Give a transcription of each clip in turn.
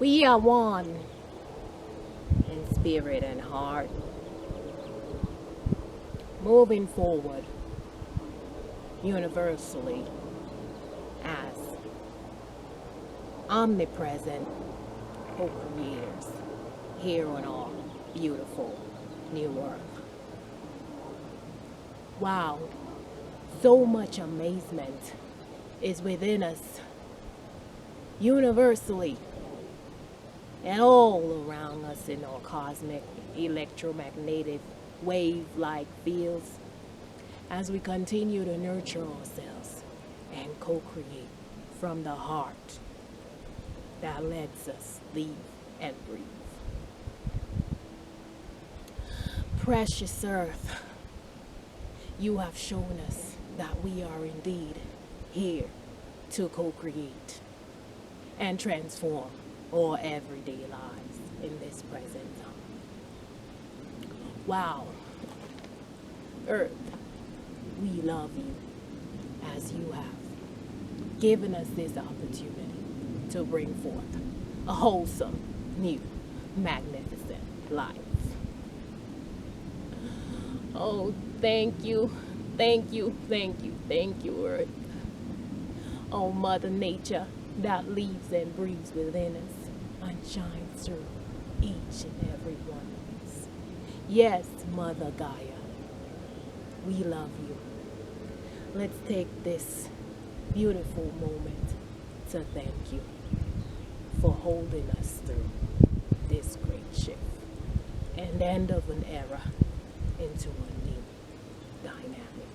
We are one in spirit and heart, moving forward universally as omnipresent co-creators here on our beautiful new earth. Wow, so much amazement is within us universally and all around us in our cosmic electromagnetic wave-like fields as we continue to nurture ourselves and co-create from the heart that lets us live and breathe. Precious earth, you have shown us that we are indeed here to co-create and transform our everyday lives in this present time. Wow. Earth, we love you as you have given us this opportunity to bring forth a wholesome, new, magnificent life. Oh, thank you, thank you, thank you, thank you, Earth. Oh, Mother Nature that lives and breathes within us and shines through each and every one of us. Yes, Mother Gaia, we love you. Let's take this beautiful moment to thank you for holding us through this great shift and end of an era into a new, dynamic,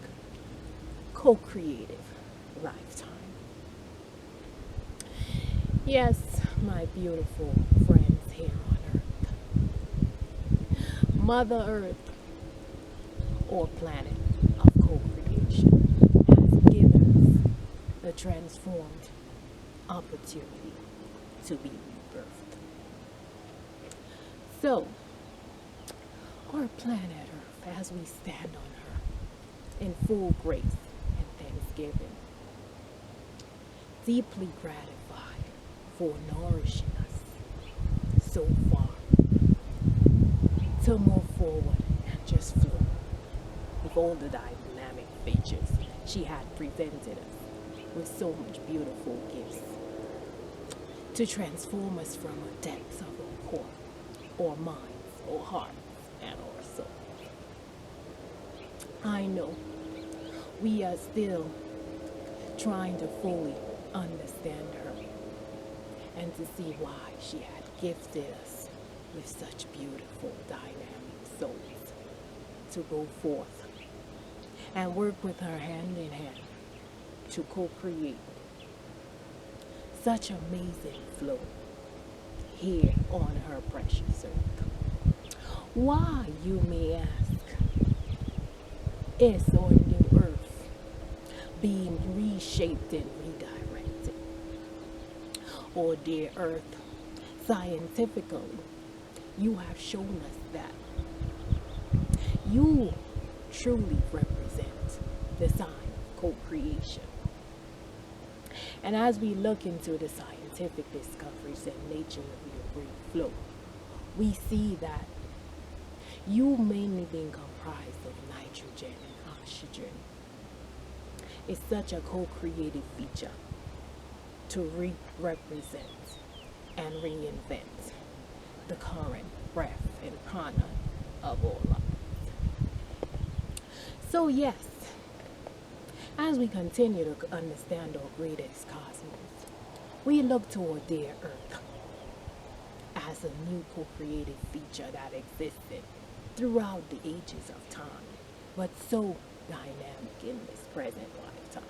co-creative lifetime. Yes, my beautiful friends here on Earth. Mother Earth, or planet of co-creation, has given us the transformed opportunity to be rebirthed. So, our planet Earth, as we stand on her in full grace and thanksgiving, deeply gratified for nourishing us so far to move forward and just flow with all the dynamic features she had presented us with so much beautiful gifts to transform us from the depths of our core, our minds, our hearts, and our souls. I know we are still trying to fully understand her and to see why she had gifted us with such beautiful, dynamic souls to go forth and work with her hand in hand to co-create such amazing flow here on her precious earth. Why, you may ask, is our new earth being reshaped and redirected? Or, dear earth, scientifically, you have shown us that you truly represent the sign of co-creation. And as we look into the scientific discoveries and nature of your great flow, we see that you mainly being comprised of nitrogen and oxygen is such a co-creative feature to represent and reinvent the current breath and prana of our lives. So yes, as we continue to understand our greatest cosmos, we look toward dear Earth as a new co-creative feature that existed throughout the ages of time, but so dynamic in this present lifetime.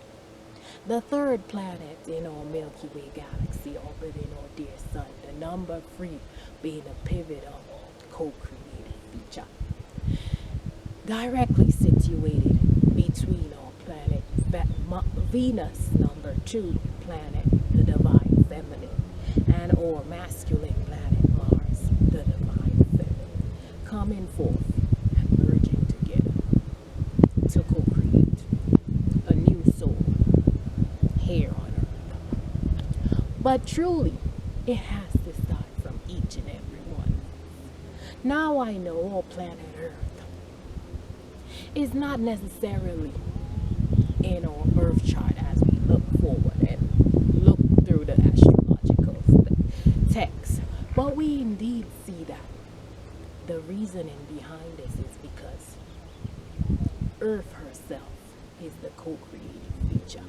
The third planet in our Milky Way galaxy orbiting our dear Sun, the number 3 being a pivotal co-creative feature, directly situated between our planet Venus, number 2 planet, the divine feminine, and our masculine planet Mars, the divine feminine, coming forth and merging together to co-create a new soul here on earth. But truly, it has to start Now I know our planet Earth is not necessarily in our birth chart as we look forward and look through the astrological text. But we indeed see that the reasoning behind this is because Earth herself is the co-creative feature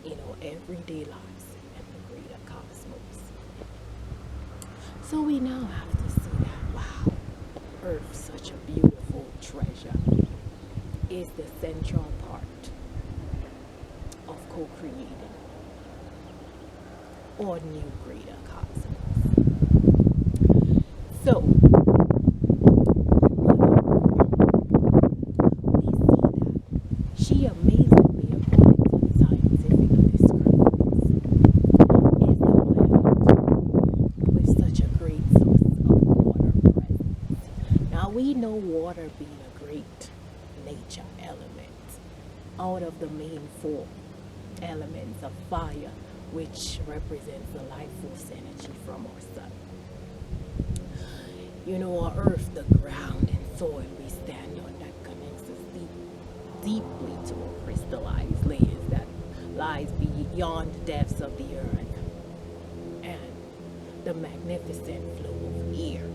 in our everyday lives and the greater cosmos. So we now have to see that, wow, Earth, such a beautiful treasure, is the central part of co-creating our new greater cosmos. So, she amazingly, according to the scientific descriptions, is the planet with such a great source of water present. Now we know water being a great nature element out of the main four elements of fire, which represents the life force energy from our sun. You know, our earth, the ground and soil we stand on, that connects us deeply to our crystallized layers that lies beyond the depths of the earth, and the magnificent flow of air,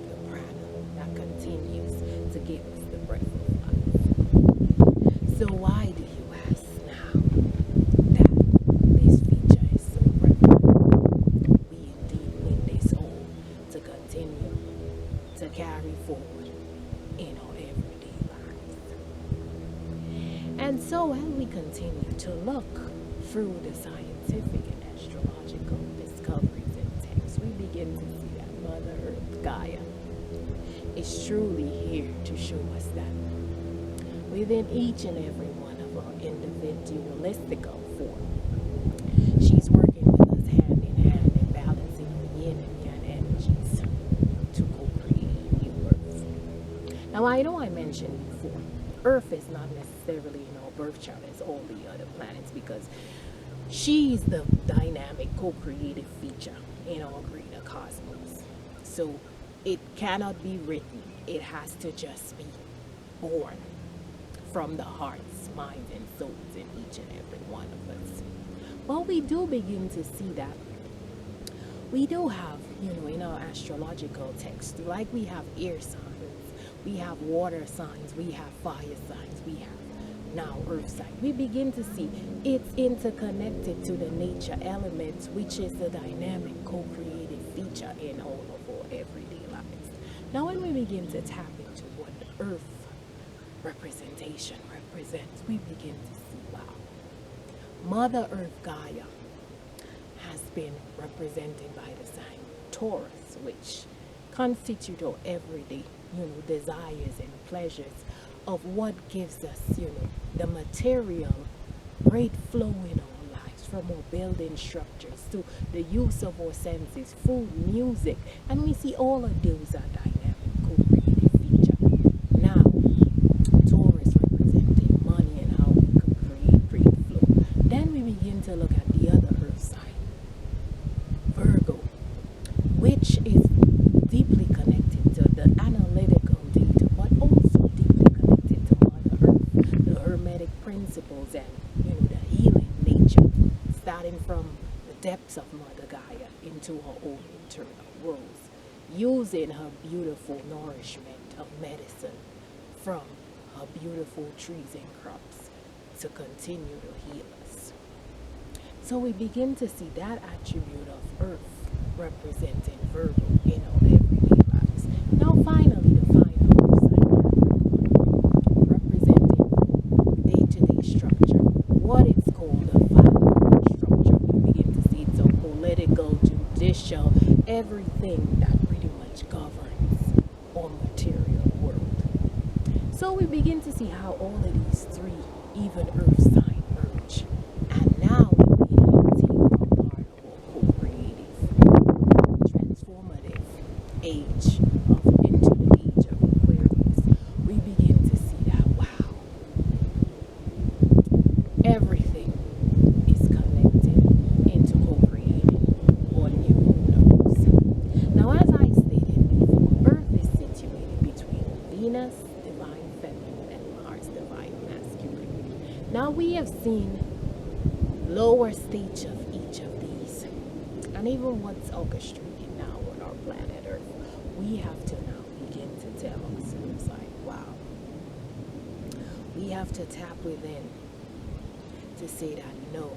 the prana, that continues to give us the breath of life. So why do you ask now that this feature is so prevalent? We indeed need this whole to continue to carry forward in our everyday lives. And so as we continue to look through the scientific and astrological discoveries and texts, we begin to see that Mother Earth, Gaia, is truly here to show us that within each and every one of our individualistical form, she's working with us hand in hand and balancing our yin and yang energies to co-create a new Earth. Now I know I mentioned before, Earth is not necessarily in our birth chart as all the other planets because she's the dynamic co-creative feature in our greater cosmos. So it cannot be written, it has to just be born from the hearts, minds, and souls in each and every one of us. But we do begin to see that we do have, in our astrological text, like we have air signs, we have water signs, we have fire signs, we have now earth signs. We begin to see it's interconnected to the nature elements, which is the dynamic co-creative feature in all of our everyday lives. Now when we begin to tap into what the earth representation represents, we begin to see, wow, Mother Earth Gaia has been represented by the sign Taurus, which constitute our everyday, desires and pleasures of what gives us, the material great flow in our lives, from our building structures to the use of our senses, food, music, and we see all of those are dynamic co-creative feature. Now, Taurus representing money and how we could create great flow. Then we begin to look at the other earth sign, Virgo, which is deeply connected to the analytical data, but also deeply connected to Mother Earth, the hermetic principles and, the healing nature, starting from the depths of Mother Gaia into her own internal worlds, using her beautiful nourishment of medicine from her beautiful trees and crops to continue to heal us. So we begin to see that attribute of Earth representing Virgo in our everyday lives. Now finally, the final Earth sign, representing day-to-day structure, what it's called a family structure. We begin to see it's a political, judicial, everything that pretty much governs our material world. So we begin to see how all of these three even Earth signs merge. And now we need a team part of our co-creative, transformative age into the age of Aquarius. We begin to see that, wow, everything is connected into co-creating our new nodes. Now, as I stated before, Earth is situated seen lower stage of each of these, and even what's orchestrated now on our planet Earth, we have to now begin to tell ourselves like, wow, we have to tap within to say that no.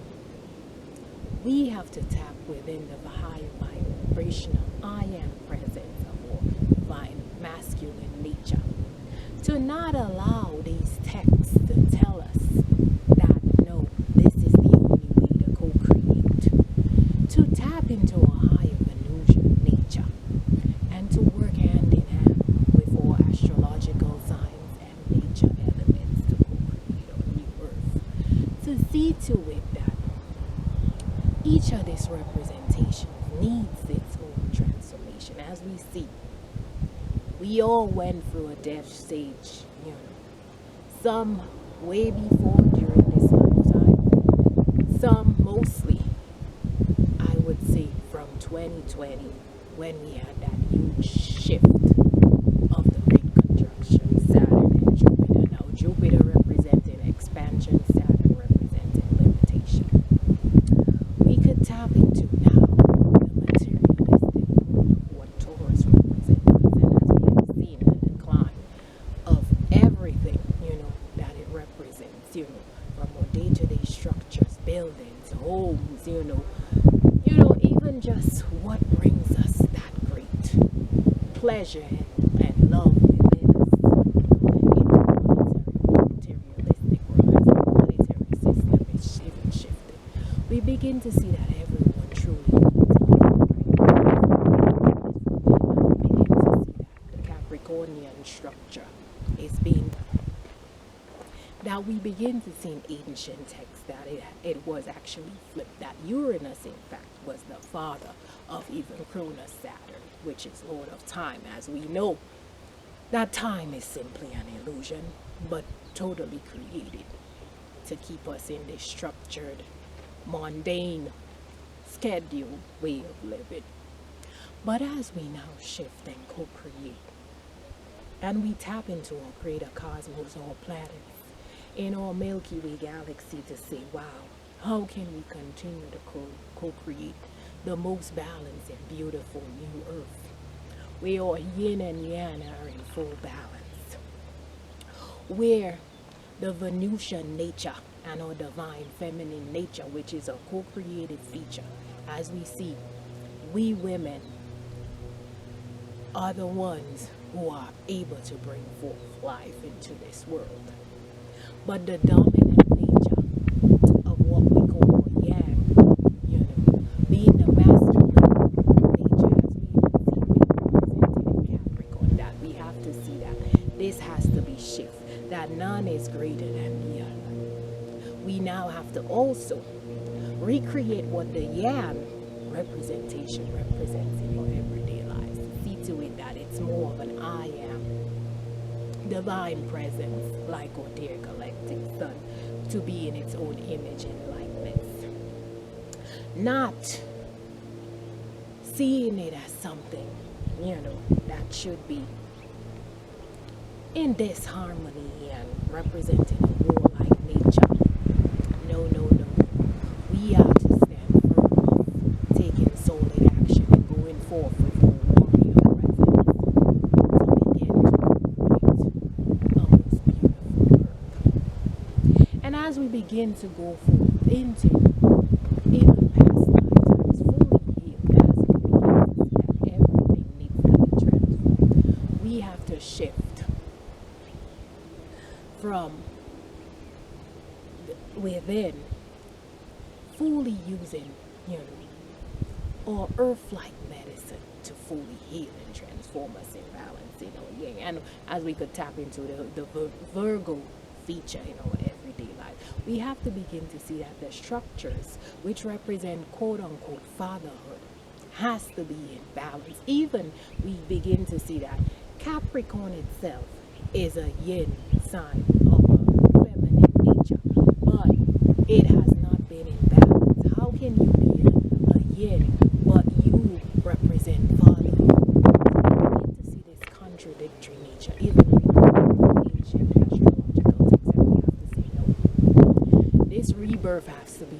We have to tap within the high vibrational I am presence of our divine masculine nature, to not allow these texts to tell us that no, this is the only way to co-create, to tap into a higher Venusian nature and to work hand in hand with all astrological signs and nature elements to co-create a new earth, to see to it that each of these representations needs its own transformation. As we see, we all went through a death stage, some way before during this lifetime, some mostly, I would say, from 2020, when we had that huge shift of the great conjunction, Saturn and Jupiter. Now, Jupiter representing expansion, Saturn representing limitation. We could tap into now the materialistic moon of what Taurus represents, and as we have seen the decline of everything, that it represents, from our day-to-day structures, buildings, homes, even just what brings us that great pleasure and love within us, in a materialistic world, as the monetary system is even shifted. We begin to see that everyone truly needs healing right now. And we begin to see that the Capricornian structure is being, that we begin to see in ancient texts that it was actually flipped, that Uranus in fact was the father of even Cronus Saturn, which is Lord of Time. As we know, that time is simply an illusion, but totally created to keep us in this structured, mundane, scheduled way of living. But as we now shift and co-create, and we tap into our greater cosmos, our planets, in our Milky Way galaxy, to say, wow, how can we continue to co-create the most balanced and beautiful new earth, where our yin and yang are in full balance, where the Venusian nature and our divine feminine nature, which is a co-created feature, as we see, we women are the ones who are able to bring forth life into this world. But the dominant nature of what we call yang, being the masculine nature, as we even see represented in Capricorn, that we have to see that this has to be shifted, that none is greater than the other. We now have to also recreate what the yang representation represents in our everyday lives. See to it that it's more of an I am divine presence, like our dear galactic sun, to be in its own image and likeness. Not seeing it as something, that should be in disharmony and representing a warlike nature. No, no, no. We are to stand firm of taking solid action and going forth with our warrior presence to begin to create a most beautiful earth. And as we begin to go forth into even past lifetimes fully healed, as we begin to see that everything needs to be transformed, we have to shift from within, fully using, our earth-like medicine to fully heal and transform us in balance, yang. And as we could tap into the Virgo feature in our everyday life, we have to begin to see that the structures which represent quote-unquote fatherhood has to be in balance. Even we begin to see that Capricorn itself is a yin sign of a feminine nature, but it has not been in balance. How can you be a yin, but you represent fatherhood? We begin to see this contradictory nature, even in ancient astrological texts, and we have to say no. This rebirth has to be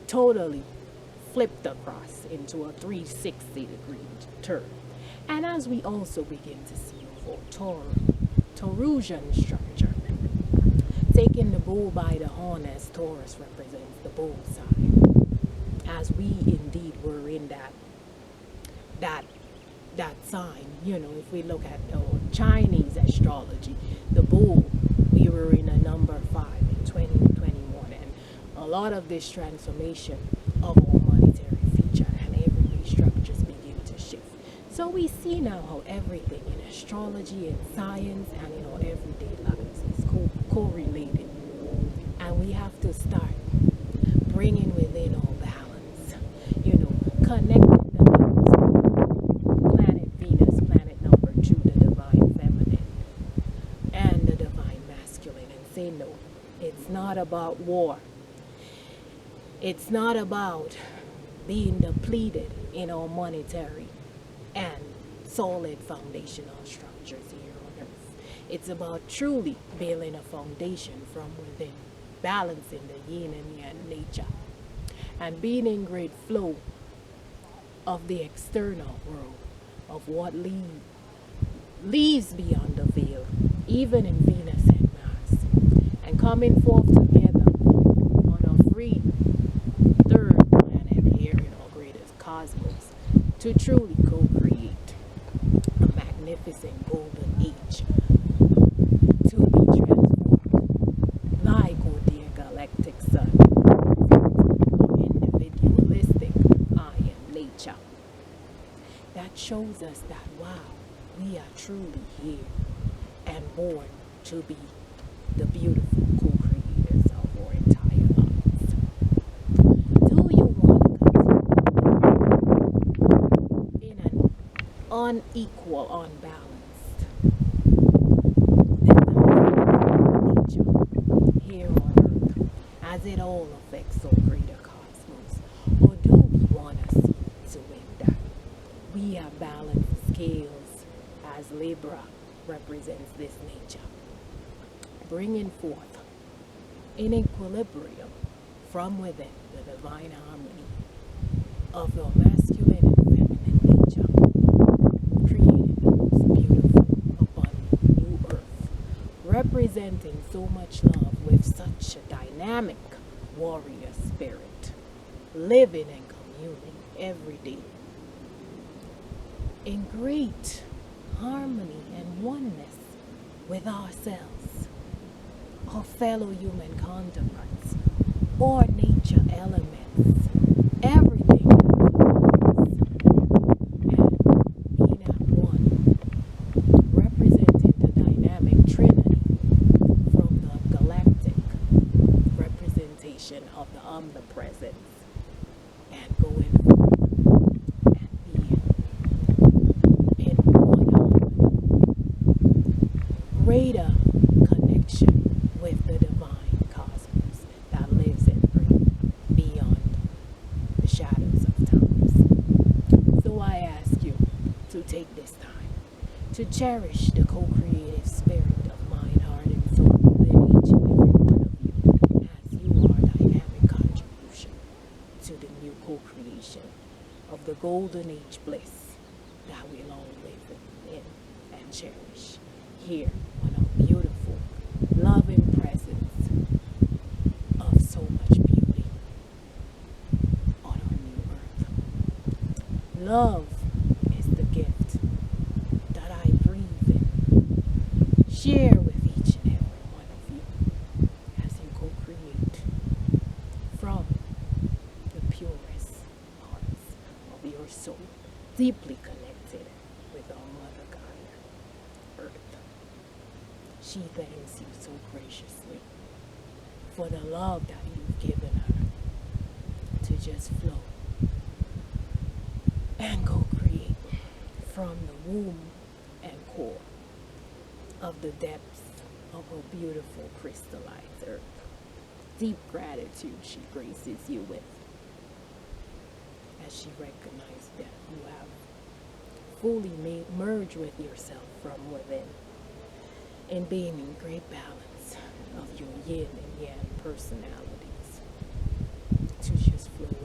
totally flipped across into a 360-degree turn. And as we also begin to see Taurusian structure, taking the bull by the horn as Taurus represents the bull sign, as we indeed were in that sign. If we look at Chinese astrology, the bull, we were in a number 5 in 2021, and a lot of this transformation of our monetary feature and everyday structures begin to shift. So we see now how everything in astrology and science and in our everyday lives is correlated, and we have to start bringing within our balance, connecting planet Venus, planet number 2, the divine feminine and the divine masculine, and say no, it's not about war. It's not about being depleted in our monetary and solid foundational structures here on earth. It's about truly building a foundation from within, balancing the yin and yang nature, and being in great flow of the external world, of what leaves beyond the veil, even in Venus and Mars, and coming forth together on a free third planet here in our greatest cosmos to truly co-create a magnificent golden age to be transformed like our dear galactic sun, individualistic I am nature. That shows us that, wow, we are truly here and born to be the beautiful co-creators of our entire lives. Do you want to continue in an unequal, unbalanced nature here on earth, as it all affects our greater cosmos? Or do we want to see to it that we have balanced scales, as Libra represents this nature, bringing forth in equilibrium from within the divine harmony of your masculine and feminine nature, creating the most beautiful, abundant new earth, representing so much love with such a dynamic warrior spirit, living and communing every day in great harmony and oneness with ourselves, our fellow human counterparts, or nature elements, everything else, and being at one, representing the dynamic trinity from the galactic representation of the omnipresence, and going forth and being in one harmony, greater connection with the divine cosmos that lives and breathes beyond the shadows of times. So I ask you to take this time to cherish the co-creative spirit of mind, heart, and soul within each and every one of you, as you are a dynamic contribution to the new co-creation of the golden age bliss that we long live in and cherish here on a beautiful, loving presence of so much beauty on our new earth. Love is the gift that I breathe in. Share with each and every one of you as you co-create from the purest parts of your soul, deeply connected with our Mother Gaia, Earth. She thanks you so graciously for the love that you've given her to just flow and co-create from the womb and core of the depths of her beautiful crystallized earth. Deep gratitude she graces you with as she recognizes that you have fully merged with yourself from within and being in great balance of your yin and yang personalities just flow.